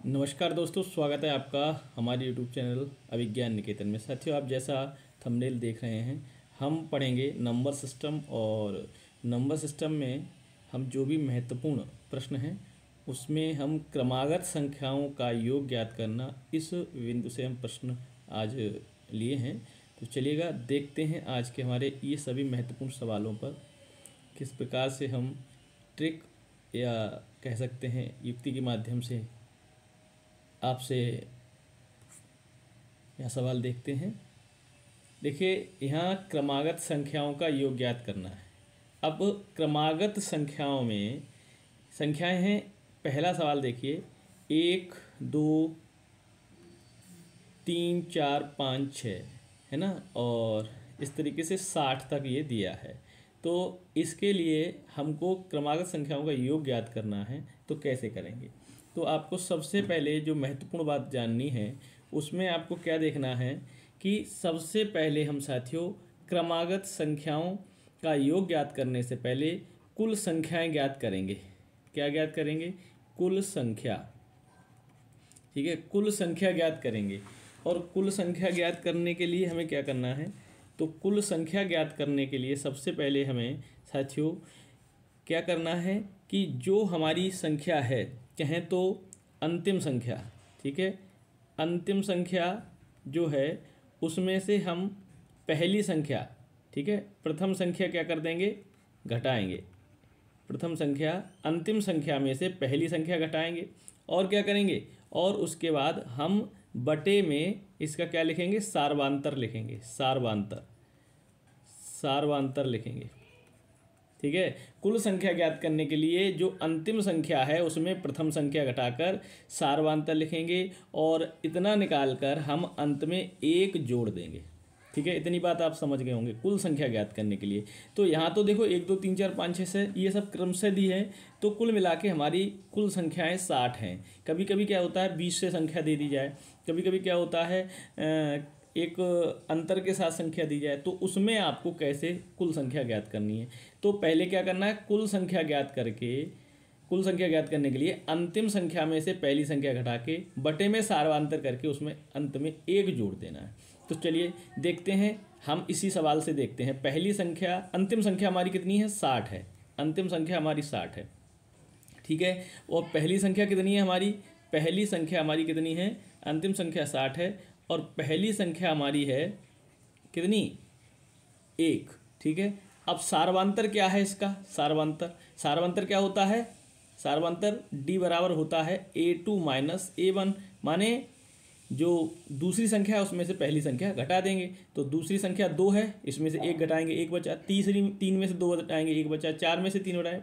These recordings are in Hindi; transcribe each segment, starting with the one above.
नमस्कार दोस्तों, स्वागत है आपका हमारे यूट्यूब चैनल अभिज्ञान निकेतन में। साथियों, आप जैसा थंबनेल देख रहे हैं, हम पढ़ेंगे नंबर सिस्टम। और नंबर सिस्टम में हम जो भी महत्वपूर्ण प्रश्न हैं उसमें हम क्रमागत संख्याओं का योग ज्ञात करना, इस बिंदु से हम प्रश्न आज लिए हैं। तो चलिएगा देखते हैं आज के हमारे ये सभी महत्वपूर्ण सवालों पर किस प्रकार से हम ट्रिक या कह सकते हैं युक्ति के माध्यम से आपसे यह सवाल देखते हैं। देखिए, यहाँ क्रमागत संख्याओं का योग ज्ञात करना है। अब क्रमागत संख्याओं में संख्याएं हैं। पहला सवाल देखिए, 1 2 3 4 5 6 है ना, और इस तरीके से 60 तक ये दिया है। तो इसके लिए हमको क्रमागत संख्याओं का योग ज्ञात करना है, तो कैसे करेंगे? तो आपको सबसे पहले जो महत्वपूर्ण बात जाननी है उसमें आपको क्या देखना है कि सबसे पहले हम साथियों क्रमागत संख्याओं का योग ज्ञात करने से पहले कुल संख्याएं ज्ञात करेंगे। क्या ज्ञात करेंगे? कुल संख्या। ठीक है, कुल संख्या ज्ञात करेंगे। और कुल संख्या ज्ञात करने के लिए हमें क्या करना है? तो कुल संख्या ज्ञात करने के लिए सबसे पहले हमें साथियों क्या करना है कि जो हमारी संख्या है, कहें तो अंतिम संख्या, ठीक है, अंतिम संख्या जो है उसमें से हम पहली संख्या, ठीक है, प्रथम संख्या क्या कर देंगे? घटाएंगे। प्रथम संख्या अंतिम संख्या में से पहली संख्या घटाएंगे। और क्या करेंगे? और उसके बाद हम बटे में इसका क्या लिखेंगे? सार्वांतर लिखेंगे। सार्वांतर लिखेंगे। ठीक है, कुल संख्या ज्ञात करने के लिए जो अंतिम संख्या है उसमें प्रथम संख्या घटाकर सार्वांतर लिखेंगे और इतना निकालकर हम अंत में एक जोड़ देंगे। ठीक है, इतनी बात आप समझ गए होंगे कुल संख्या ज्ञात करने के लिए। तो यहाँ तो देखो 1 2 3 4 5 6 से ये सब क्रम से दी है, तो कुल मिला के हमारी कुल संख्याएं 60 हैं। कभी कभी क्या होता है 20 से संख्या दे दी जाए, कभी कभी क्या होता है एक अंतर के साथ संख्या दी जाए, तो उसमें आपको कैसे कुल संख्या ज्ञात करनी है। तो पहले क्या करना है? कुल संख्या ज्ञात करने के लिए अंतिम संख्या में से पहली संख्या घटा के बटे में सार्वांतर करके उसमें अंत में एक जोड़ देना है। तो चलिए देखते हैं, हम इसी सवाल से देखते हैं। पहली संख्या, अंतिम संख्या हमारी कितनी है? 60 है। अंतिम संख्या हमारी 60 है। ठीक है, और पहली संख्या कितनी है हमारी? पहली संख्या हमारी कितनी है? अंतिम संख्या 60 है और पहली संख्या हमारी है कितनी? 1। ठीक है, अब सार्वांतर क्या है इसका? सार्वांतर क्या होता है? सार्वांतर d बराबर होता है a2 माइनस a1, माने जो दूसरी संख्या है उसमें से पहली संख्या घटा देंगे। तो दूसरी संख्या 2 है, इसमें से 1 घटाएंगे, 1 बचा। तीन में से 2 घटाएंगे, 1 बचा। 4 में से 3 घटाएं,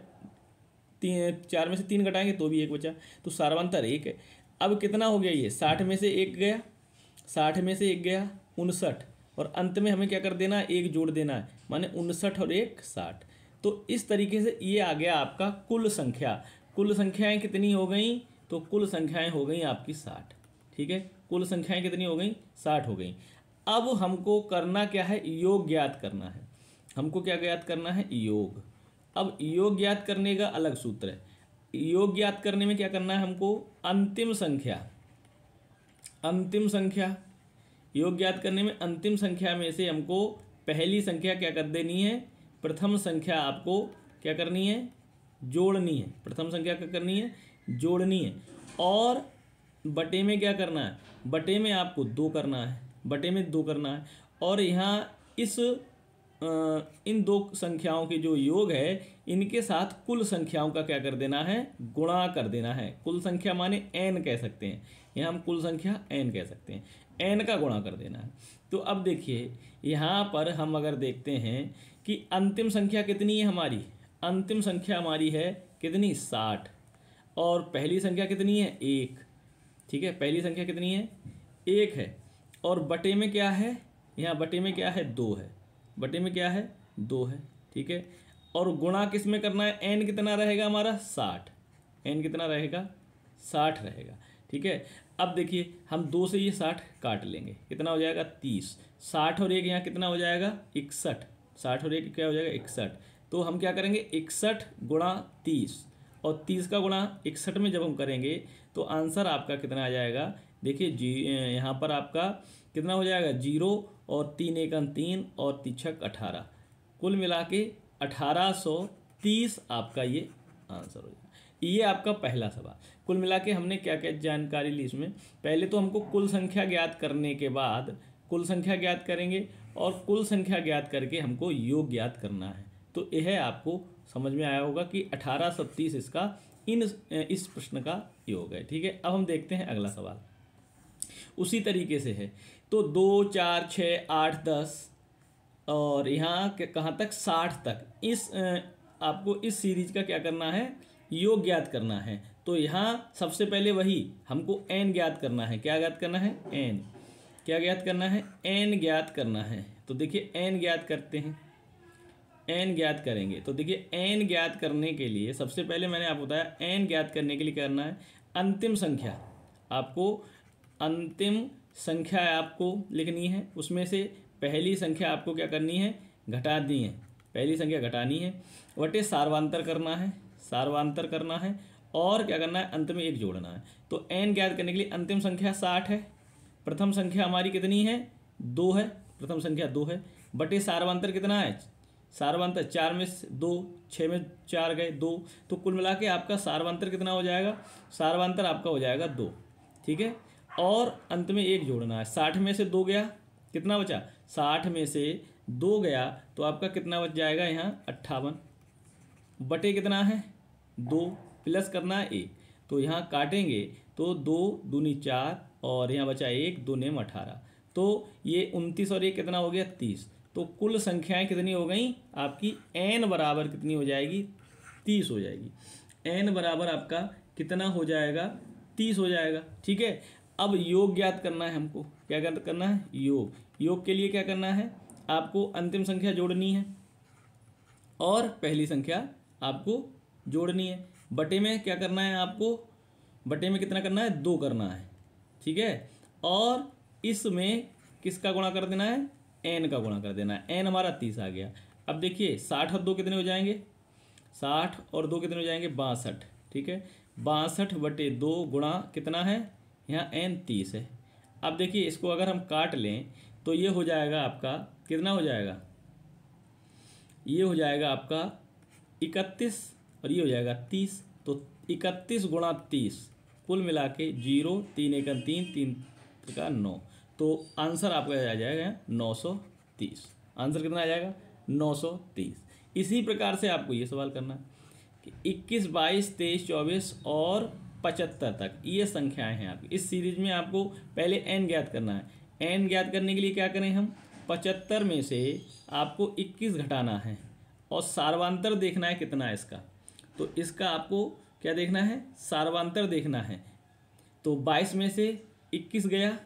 4 में से 3 घटाएंगे तो भी 1 बचा। तो सार्वांतर 1 है। अब कितना हो गया? ये 60 में से 1 गया, 60 में से 1 गया 59, और अंत में हमें क्या कर देना है? 1 जोड़ देना है, माने 59 और 1 60। तो इस तरीके से ये आ गया आपका कुल संख्या। कुल संख्याएं कितनी हो गई? तो कुल संख्याएं हो गई आपकी 60। ठीक है, कुल संख्याएं कितनी हो गई? 60 हो गई। अब हमको करना क्या है? योग ज्ञात करना है। हमको क्या ज्ञात करना है? योग। अब योग ज्ञात करने का अलग सूत्र है। योग ज्ञात करने में क्या करना है हमको? अंतिम संख्या योग ज्ञात करने में अंतिम संख्या में से हमको पहली संख्या क्या कर देनी है? प्रथम संख्या आपको क्या करनी है? जोड़नी है। प्रथम संख्या क्या करनी है? जोड़नी है। और बटे में क्या करना है? बटे में आपको 2 करना है। और यहाँ इन 2 संख्याओं के जो योग है इनके साथ कुल संख्याओं का क्या कर देना है? गुणा कर देना है। कुल संख्या माने n कह सकते हैं, यहाँ हम कुल संख्या n कह सकते हैं, n का गुणा कर देना है। तो अब देखिए यहाँ पर हम अगर देखते हैं कि अंतिम संख्या कितनी है हमारी? अंतिम संख्या हमारी है कितनी? 60। और पहली संख्या कितनी है? 1। ठीक है, पहली संख्या कितनी है? 1 है। और बटे में क्या है? यहाँ बटे में क्या है? 2 है। बटे में क्या है? 2 है। ठीक है, और गुणा किस में करना है? n कितना रहेगा हमारा? 60। n कितना रहेगा? 60 रहेगा। ठीक है, अब देखिए हम 2 से ये 60 काट लेंगे, कितना हो जाएगा? 30। 60 और 1 यहाँ कितना हो जाएगा? 61। 60 और 1 क्या हो जाएगा? 61। तो हम क्या करेंगे? 61 गुणा 30, और 30 का गुणा 61 में जब हम करेंगे तो आंसर आपका कितना आ जाएगा, देखिए जी यहाँ पर आपका कितना हो जाएगा 0 और 3 एकम 3 और 3 छक 18, कुल मिला के 1830 आपका ये आंसर हो जाएगा। ये आपका पहला सवाल। कुल मिला के हमने क्या क्या जानकारी ली इसमें, पहले तो हमको कुल संख्या ज्ञात करने के बाद कुल संख्या ज्ञात करेंगे और कुल संख्या ज्ञात करके हमको योग ज्ञात करना है। तो यह आपको समझ में आया होगा कि 1830 इसका इस प्रश्न का योग है। ठीक है, अब हम देखते हैं अगला सवाल। उसी तरीके से है तो 2, 4, 6, 8, 10 और यहाँ कहाँ तक 60 तक इस आपको इस सीरीज का क्या करना है, योग ज्ञात करना है। तो यहाँ सबसे पहले वही हमको n ज्ञात करना है। क्या ज्ञात करना है, n। क्या ज्ञात करना है, n ज्ञात करना है। तो देखिए n ज्ञात करते हैं, n ज्ञात करेंगे। तो देखिए n ज्ञात करने के लिए सबसे पहले मैंने आपको बताया n ज्ञात करने के लिए क्या करना है, अंतिम संख्या आपको अंतिम संख्या आपको लिखनी है। उसमें से पहली संख्या आपको क्या करनी है, घटानी है। पहली संख्या घटानी है वटे सार्वांतर करना है, सार्वांतर करना है और क्या करना है, अंत में एक जोड़ना है। तो n ज्ञात करने के लिए अंतिम संख्या 60 है, प्रथम संख्या हमारी कितनी है, 2 है, प्रथम संख्या 2 है, बटे सार्वांतर कितना है, सार्वांतर 4 में 2, 6 में 4 गए 2, तो कुल मिला के आपका सार्वांतर कितना हो जाएगा, सार्वांतर आपका हो जाएगा 2। ठीक है, और अंत में एक जोड़ना है। 60 में से 2 गया, कितना बचा, 60 में से 2 गया तो आपका कितना बच जाएगा यहाँ 58, बटे कितना है 2, प्लस करना है 1। तो यहाँ काटेंगे तो 2 दूनी 4 और यहाँ बचा 1, 2 नेम 18। तो ये 29 और 1 कितना हो गया 30। तो कुल संख्याएं कितनी हो गई आपकी, n बराबर कितनी हो जाएगी, 30 हो जाएगी। n बराबर आपका कितना हो जाएगा, 30 हो जाएगा। ठीक है, अब योग ज्ञात करना है हमको। क्या करना है, योग। योग के लिए क्या करना है, आपको अंतिम संख्या जोड़नी है और पहली संख्या आपको जोड़नी है। बटे में क्या करना है आपको, बटे में कितना करना है, 2 करना है। ठीक है, और इसमें किसका गुणा कर देना है, n का गुणा कर देना है। n हमारा 30 आ गया। अब देखिए 60 और 2 कितने हो जाएंगे, 60 और 2 कितने हो जाएंगे, 62। ठीक है, 62 बटे 2 गुणा कितना है, यहाँ n 30 है। अब देखिए इसको अगर हम काट लें तो ये हो जाएगा आपका कितना हो जाएगा, ये हो जाएगा आपका 31 और ये हो जाएगा 30। तो 31 गुणा 30 कुल मिला के 0, 3 एकम 3, 3 का 9। तो आंसर आपका आ जाएगा 930। आंसर कितना आ जाएगा, 930। इसी प्रकार से आपको ये सवाल करना है कि 21, 22, 23, 24 और 75 तक ये संख्याएं हैं आपकी। इस सीरीज में आपको पहले n ज्ञात करना है। n ज्ञात करने के लिए क्या करें हम, 75 में से आपको 21 घटाना है और सार्वांतर देखना है कितना है इसका। तो इसका आपको क्या देखना है, सार्वांतर देखना है। तो 22 में से 21 गया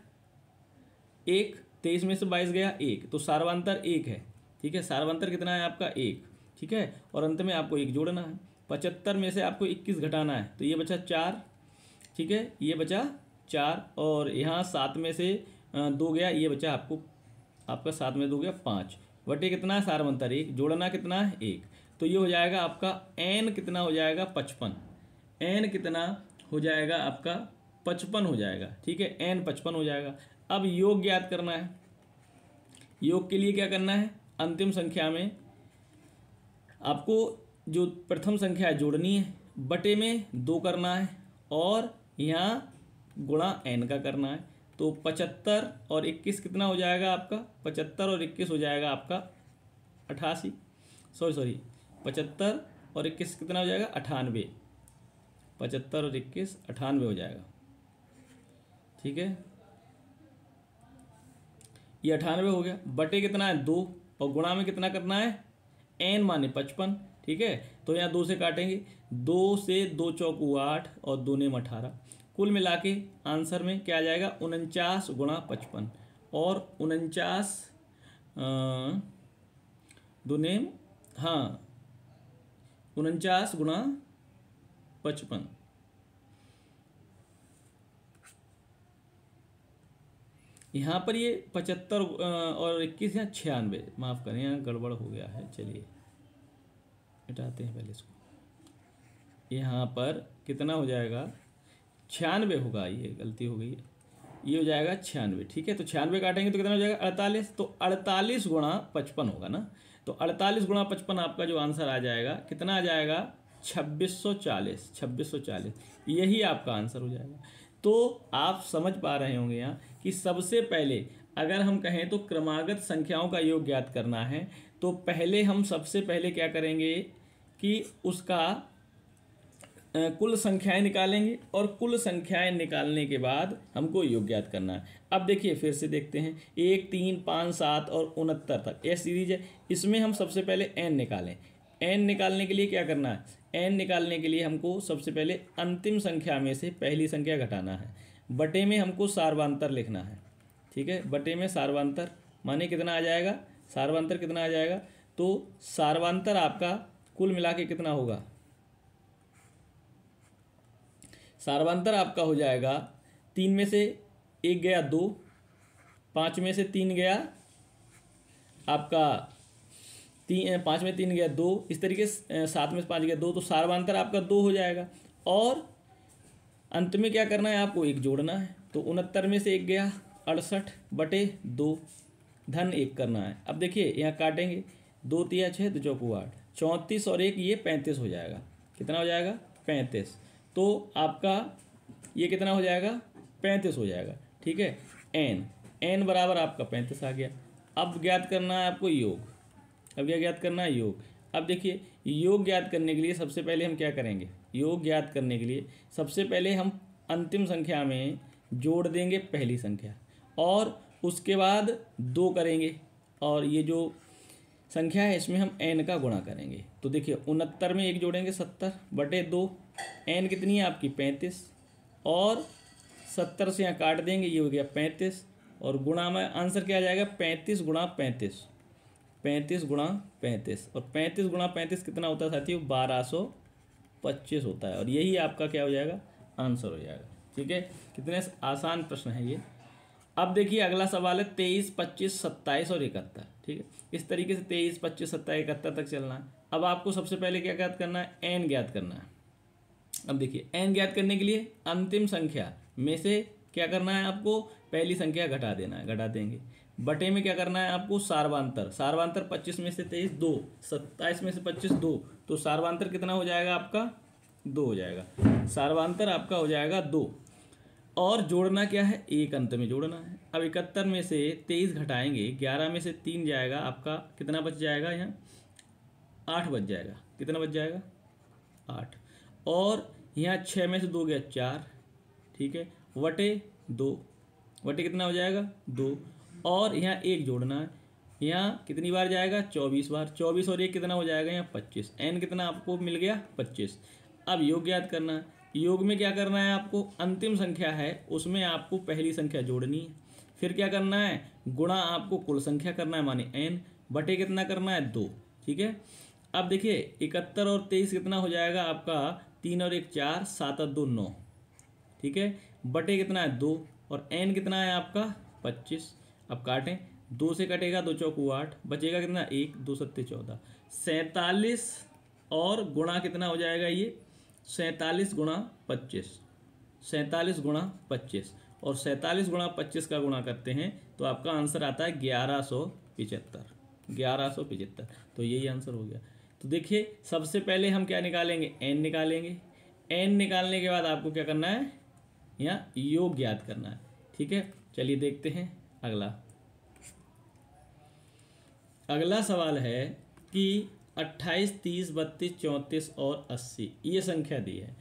1, 23 में से 22 गया 1, तो सार्वांतर 1 है। ठीक है, सार्वांतर कितना है आपका 1। ठीक है, और अंत में आपको 1 जोड़ना है। 75 में से आपको 21 घटाना है तो ये बचा 4। ठीक है, ये बचा 4 और यहाँ 7 में से 2 गया, ये बचा आपका 7 में 2 गया 5, बटे कितना है सार्वंतर 1, जोड़ना कितना है 1। तो ये हो जाएगा आपका n कितना हो जाएगा 55, n कितना हो जाएगा आपका 55 हो जाएगा। ठीक है, n 55 हो जाएगा। अब योग ज्ञात करना है। योग के लिए क्या करना है, अंतिम संख्या में आपको जो प्रथम संख्या है जोड़नी है, बटे में 2 करना है और यहाँ गुणा n का करना है। तो 75 और 21 कितना हो जाएगा आपका, 75 और 21 हो जाएगा आपका 88, सॉरी 75 और 21 कितना हो जाएगा 98, 75 और 21 98 हो जाएगा। ठीक है, ये 98 हो गया। बटे कितना है 2 और गुणा में कितना करना है, n माने 55। ठीक है, तो यहाँ 2 से काटेंगे, 2 से 2 चौकू 8 और 2 नेम 18। कुल मिला के आंसर में क्या आ जाएगा, 49 गुणा 55 और 49 2 नेम 49 गुणा 55। यहाँ पर ये 75 और 21 यहाँ 96, माफ़ करें यहाँ गड़बड़ हो गया है। चलिए हटाते हैं पहले इसको। यहाँ पर कितना हो जाएगा, 96 होगा, ये गलती हो गई है, ये हो जाएगा 96। ठीक है, तो 96 काटेंगे तो कितना हो जाएगा 48, तो 48 गुणा 55 होगा ना, तो 48 गुणा 55 आपका जो आंसर आ जाएगा कितना आ जाएगा 2640, 2640 यही आपका आंसर हो जाएगा। तो आप समझ पा रहे होंगे यहाँ कि सबसे पहले अगर हम कहें तो क्रमागत संख्याओं का योग ज्ञात करना है तो पहले हम सबसे पहले क्या करेंगे कि उसका कुल संख्याएं निकालेंगे और कुल संख्याएं निकालने के बाद हमको योग ज्ञात करना है। अब देखिए फिर से देखते हैं, 1, 3, 5, 7 और 69 तक ये सीरीज है। इसमें हम सबसे पहले n निकालें। n निकालने के लिए क्या करना है, n निकालने के लिए हमको सबसे पहले अंतिम संख्या में से पहली संख्या घटाना है, बटे में हमको सार्वांतर लिखना है। ठीक है, बटे में सार्वांतर माने कितना आ जाएगा, सार्वांतर कितना आ जाएगा, तो सार्वांतर आपका कुल मिला के कितना होगा, सार्वांतर आपका हो जाएगा 3 में से 1 गया 2, 5 में से 3 गया आपका 5 में 3 गया 2, इस तरीके से 7 में से 5 गया 2, तो सार्वांतर आपका 2 हो जाएगा। और अंत में क्या करना है, आपको 1 जोड़ना है, तो 69 में से 1 गया 68 बटे 2 धन 1 करना है। अब देखिए यहाँ काटेंगे, 2 तिया 6 2 चौकू 8, 34 और 1 ये 35 हो जाएगा, कितना हो जाएगा 35, तो आपका ये कितना हो जाएगा 35 हो जाएगा। ठीक है, n बराबर आपका 35 आ गया। अब ज्ञात करना है आपको योग, अब क्या ज्ञात करना है योग। अब देखिए योग ज्ञात करने के लिए सबसे पहले हम क्या करेंगे, योग ज्ञात करने के लिए सबसे पहले हम अंतिम संख्या में जोड़ देंगे पहली संख्या और उसके बाद 2 करेंगे और ये जो संख्या है इसमें हम n का गुणा करेंगे। तो देखिए 69 में 1 जोड़ेंगे 70 बटे 2, n कितनी है आपकी 35 और 70 से यहाँ काट देंगे, ये हो गया 35 और गुणा में आंसर क्या आ जाएगा 35 गुणा 35, 35 गुणा 35 और 35 गुणा 35 कितना होता है साथियों 1225 होता है और यही आपका क्या हो जाएगा आंसर हो जाएगा। ठीक है, कितने आसान प्रश्न है ये। अब देखिए अगला सवाल है 23, 25, 27 और 71। ठीक है, इस तरीके से 23, 25, 27, 71 तक चलना है। अब आपको सबसे पहले क्या ज्ञात करना है, n ज्ञात करना है। अब देखिए n ज्ञात करने के लिए अंतिम संख्या में से क्या करना है, आपको पहली संख्या घटा देना है, घटा देंगे, बटे में क्या करना है आपको सार्वांतर, सार्वांतर 25 में से 23 2, 27 में से 25 2, तो सार्वांतर कितना हो जाएगा आपका 2 हो जाएगा, सार्वांतर आपका हो जाएगा 2 और जोड़ना क्या है 1 अंत में जोड़ना है। अब 71 में से 23 घटाएंगे, 11 में से 3 जाएगा आपका कितना बच जाएगा, यहाँ 8 बच जाएगा, कितना बच जाएगा 8 और यहाँ 6 में से 2 गया 4। ठीक है, वटे 2, वटे कितना हो जाएगा 2 और यहाँ 1 जोड़ना है, यहाँ कितनी बार जाएगा 24 बार, 24 और 1 कितना हो जाएगा यहाँ 25, n कितना आपको मिल गया 25। अब योग ज्ञात करना है, योग में क्या करना है आपको, अंतिम संख्या है उसमें आपको पहली संख्या जोड़नी है, फिर क्या करना है गुणा आपको कुल संख्या करना है माने n बटे कितना करना है 2। ठीक है, अब देखिए 71 और 23 कितना हो जाएगा आपका 3 और 1 4, 7 और 2 9। ठीक है, बटे कितना है 2 और n कितना है आपका 25। अब काटें, 2 से कटेगा 2 चौकू 8, बचेगा कितना 1, 2 सत्ते 14, 47 और गुणा कितना हो जाएगा ये 47 गुणा 25, 47 गुणा 25 और 47 गुणा 25 का गुणा करते हैं तो आपका आंसर आता है 1175, 1175। तो यही आंसर हो गया। तो देखिए सबसे पहले हम क्या निकालेंगे n निकालेंगे, n निकालने के बाद आपको क्या करना है यहाँ योग ज्ञात करना है। ठीक है, चलिए देखते हैं अगला। अगला सवाल है कि 28, 30, 32, 34 और 80 ये संख्या दी है,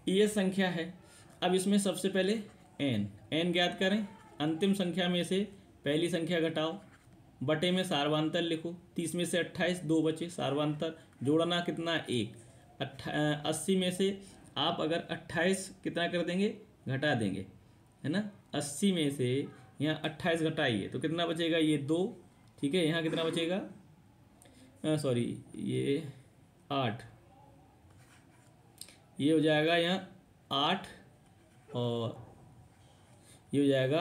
ये संख्या है। अब इसमें सबसे पहले n ज्ञात करें, अंतिम संख्या में से पहली संख्या घटाओ, बटे में सार्वांतर लिखो, 30 में से 28 2 बचे, सार्वांतर जोड़ना कितना 1, 80 में से आप अगर 28 कितना कर देंगे घटा देंगे है ना, 80 में से यहाँ 28 घटाइए तो कितना बचेगा ये 2। ठीक है, यहाँ कितना बचेगा सॉरी ये 8, ये हो जाएगा यहाँ 8 और ये हो जाएगा,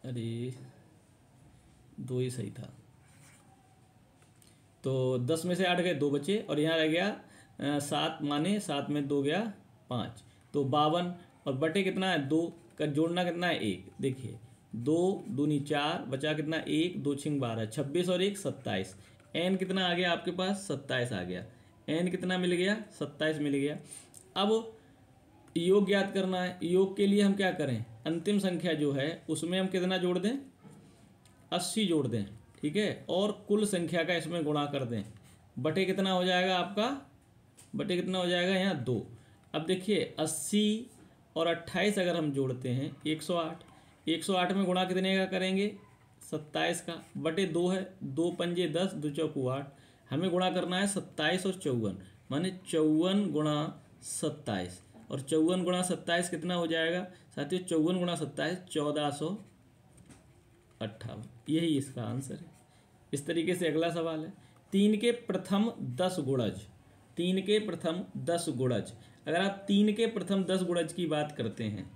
अरे 2 ही सही था, तो 10 में से 8 गए 2 बचे और यहाँ रह गया 7 माने 7 में 2 गया 5, तो 52, और बटे कितना है 2 का जोड़ना कितना है 1। देखिए 2 दूनी 4, बचा कितना 1, 2 छिंग 12, 26 और 1 27। एन कितना आ गया आपके पास 27 आ गया। एन कितना मिल गया 27 मिल गया। अब योग ज्ञात करना है। योग के लिए हम क्या करें, अंतिम संख्या जो है उसमें हम कितना जोड़ दें 80 जोड़ दें, ठीक है, और कुल संख्या का इसमें गुणा कर दें। बटे कितना हो जाएगा आपका, बटे कितना हो जाएगा यहाँ 2। अब देखिए 80 और 28 अगर हम जोड़ते हैं 108, 108 में गुणा कितने का करेंगे 27 का, बटे 2 है, 2 पंजे 10, 2 चौकू 8, हमें गुणा करना है 27 और 54, माने 54 गुणा 27, और 54 गुणा 27 कितना हो जाएगा साथियों, 54 गुणा 27 1458। यही इसका आंसर है। इस तरीके से अगला सवाल है, 3 के प्रथम 10 गुणज, 3 के प्रथम 10 गुणज। अगर आप 3 के प्रथम 10 गुणज की बात करते हैं,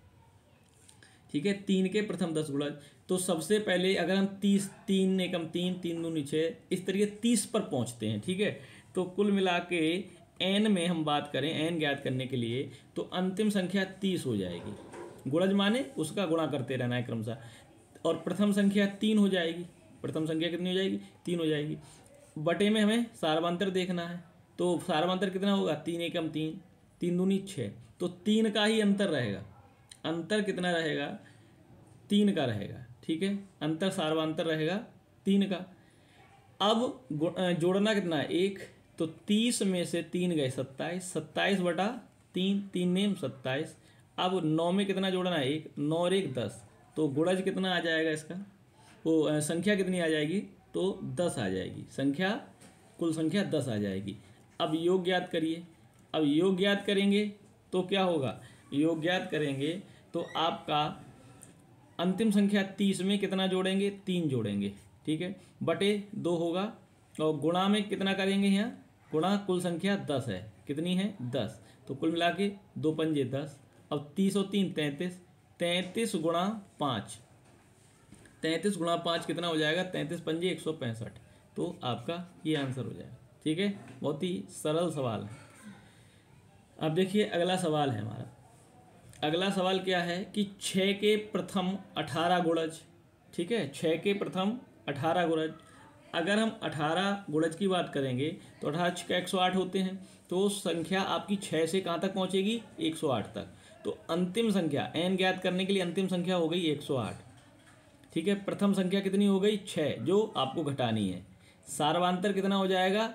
ठीक है, 3 के प्रथम 10 गुणज, तो सबसे पहले अगर हम 30, 3 एकम 3, 3 दूनी 6, इस तरीके 30 पर पहुंचते हैं, ठीक है। तो कुल मिला के एन में हम बात करें, एन ज्ञात करने के लिए, तो अंतिम संख्या 30 हो जाएगी। गुणज माने उसका गुणा करते रहना है क्रमशः, और प्रथम संख्या 3 हो जाएगी। प्रथम संख्या कितनी हो जाएगी 3 हो जाएगी। बटे में हमें सार्वंतर देखना है, तो सार्वंतर कितना होगा 3 एकम 3, 3 दूनी 6, तो 3 का ही अंतर रहेगा। अंतर कितना रहेगा 3 का रहेगा, ठीक है, अंतर सार्वंतर रहेगा 3 का। अब जोड़ना कितना है 1, तो 30 में से 3 गए 27, 27 बटा 3, 3 नेम 27। अब 9 में कितना जोड़ना है 1, 9 और 1 10, तो गुणज कितना आ जाएगा इसका, वो संख्या कितनी आ जाएगी, तो 10 आ जाएगी संख्या, कुल संख्या 10 आ जाएगी। अब योग ज्ञात करिए। अब योग ज्ञात करेंगे तो क्या होगा, योग ज्ञात करेंगे तो आपका अंतिम संख्या 30 में कितना जोड़ेंगे 3 जोड़ेंगे, ठीक है, बटे 2 होगा, और गुणा में कितना करेंगे यहाँ, गुणा कुल संख्या 10 है, कितनी है 10, तो कुल मिला के 2 पंजे 10। अब 30 और 3 33, 33 गुणा 5, 33 गुणा 5 कितना हो जाएगा 33 पंजे 165, तो आपका ये आंसर हो जाएगा, ठीक है। बहुत ही सरल सवाल है। अब देखिए अगला सवाल है हमारा। अगला सवाल क्या है कि 6 के प्रथम 18 गुणज, ठीक है, 6 के प्रथम 18 गुणज। अगर हम 18 गुणज की बात करेंगे तो 18 का 108 होते हैं, तो संख्या आपकी 6 से कहाँ तक पहुँचेगी 108 तक। तो अंतिम संख्या n ज्ञात करने के लिए अंतिम संख्या हो गई 108, ठीक है। प्रथम संख्या कितनी हो गई 6, जो आपको घटानी है। सार्वांतर कितना हो जाएगा,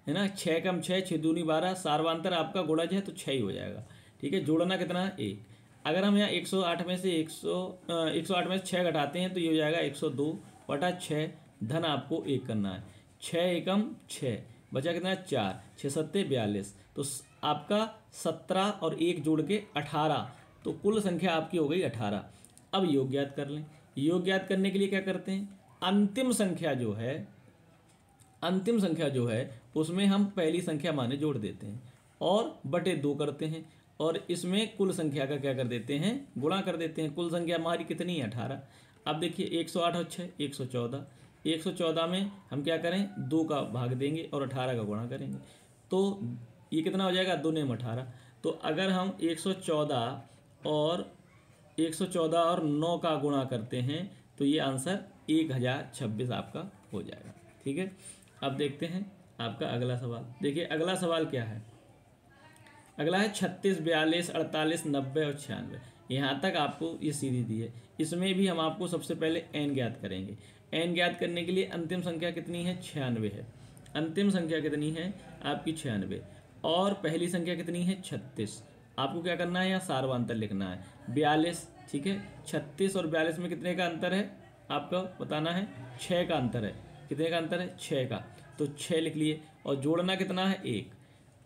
है ना, 6 कम 6, 6 दूनी 12, सार्वांतर आपका गुणज है तो 6 ही हो जाएगा, ठीक है। जोड़ना कितना है 1। अगर हम यहाँ 108 में से 108 में से 6 घटाते हैं तो ये हो जाएगा 102 बटा 6, धन आपको 1 करना है, 6 एकम 6, बचा कितना 4, 6 सत्ते 42, तो आपका 17 और 1 जोड़ के 18, तो कुल संख्या आपकी हो गई 18। अब योग ज्ञात कर लें। योग ज्ञात करने के लिए क्या करते हैं, अंतिम संख्या जो है, अंतिम संख्या जो है उसमें हम पहली संख्या माने जोड़ देते हैं और बटे 2 करते हैं, और इसमें कुल संख्या का क्या कर देते हैं गुणा कर देते हैं। कुल संख्या हमारी कितनी है 18। अब देखिए 108 और 6 114, 114 में हम क्या करें 2 का भाग देंगे और 18 का गुणा करेंगे, तो ये कितना हो जाएगा 2 नेम 18। तो अगर हम 114 और 9 का गुणा करते हैं तो ये आंसर 1026 आपका हो जाएगा, ठीक है। अब देखते हैं आपका अगला सवाल। देखिए अगला सवाल क्या है, अगला है 36, 42, 48, 90 और 96। यहाँ तक आपको ये सीधी दी है। इसमें भी हम आपको सबसे पहले n ज्ञात करेंगे। n ज्ञात करने के लिए अंतिम संख्या कितनी है 96 है। अंतिम संख्या कितनी है आपकी 96, और पहली संख्या कितनी है 36। आपको क्या करना है यहाँ सार्वंतर लिखना है 42, ठीक है। 36 और 42 में कितने का अंतर है आपको बताना है, 6 का अंतर है। कितने का अंतर है 6 का, तो 6 लिख लिए, और जोड़ना कितना है 1।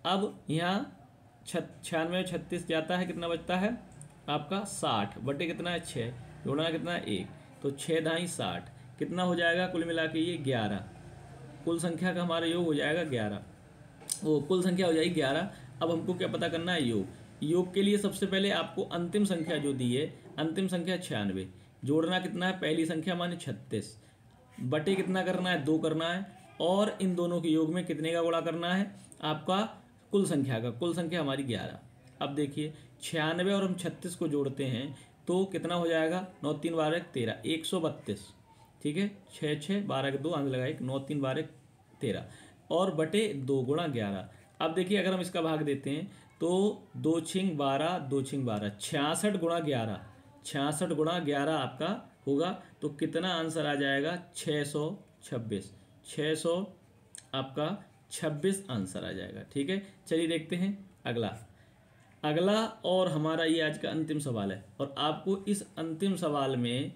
अब यहाँ 96 में 36 जाता है, कितना बचता है आपका 60 बटे कितना है 6, जोड़ना कितना है 1, तो 6 ढाई 60, कितना हो जाएगा कुल मिला के ये 11। कुल संख्या का हमारा योग हो जाएगा 11, वो कुल संख्या हो जाएगी 11। अब हमको क्या पता करना है योग। योग के लिए सबसे पहले आपको अंतिम संख्या जो दी है, अंतिम संख्या 96, जोड़ना कितना है पहली संख्या माने 36, बटे कितना करना है 2 करना है, और इन दोनों के योग में कितने का गुणा करना है आपका कुल संख्या का, कुल संख्या हमारी 11। अब देखिए 96 और हम 36 को जोड़ते हैं तो कितना हो जाएगा, 9 3 12 13, 132। ठीक है, 6 6 12 के 2 आंसर लगाए, 9 3 12 13 और बटे 2 गुणा 11। अब देखिए अगर हम इसका भाग देते हैं तो 2 छिंग 12, 2 छिंग 12, 66 गुणा 11, 66 गुणा 11 आपका होगा तो कितना आंसर आ जाएगा, 626। 600 आपका 26 आंसर आ जाएगा। ठीक है, चलिए देखते हैं अगला। अगला और हमारा ये आज का अंतिम सवाल है और आपको इस अंतिम सवाल में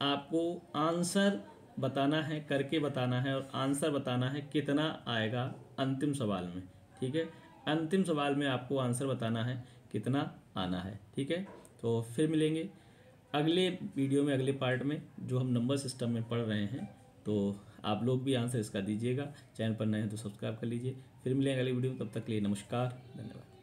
आपको आंसर बताना है, करके बताना है और आंसर बताना है कितना आएगा अंतिम सवाल में। ठीक है, अंतिम सवाल में आपको आंसर बताना है कितना आना है। ठीक है, तो फिर मिलेंगे अगले वीडियो में, अगले पार्ट में जो हम नंबर सिस्टम में पढ़ रहे हैं। तो आप लोग भी आंसर इसका दीजिएगा। चैनल पर नए हैं तो सब्सक्राइब कर लीजिए। फिर मिलेंगे अगली वीडियो में, तब तक के लिए नमस्कार, धन्यवाद।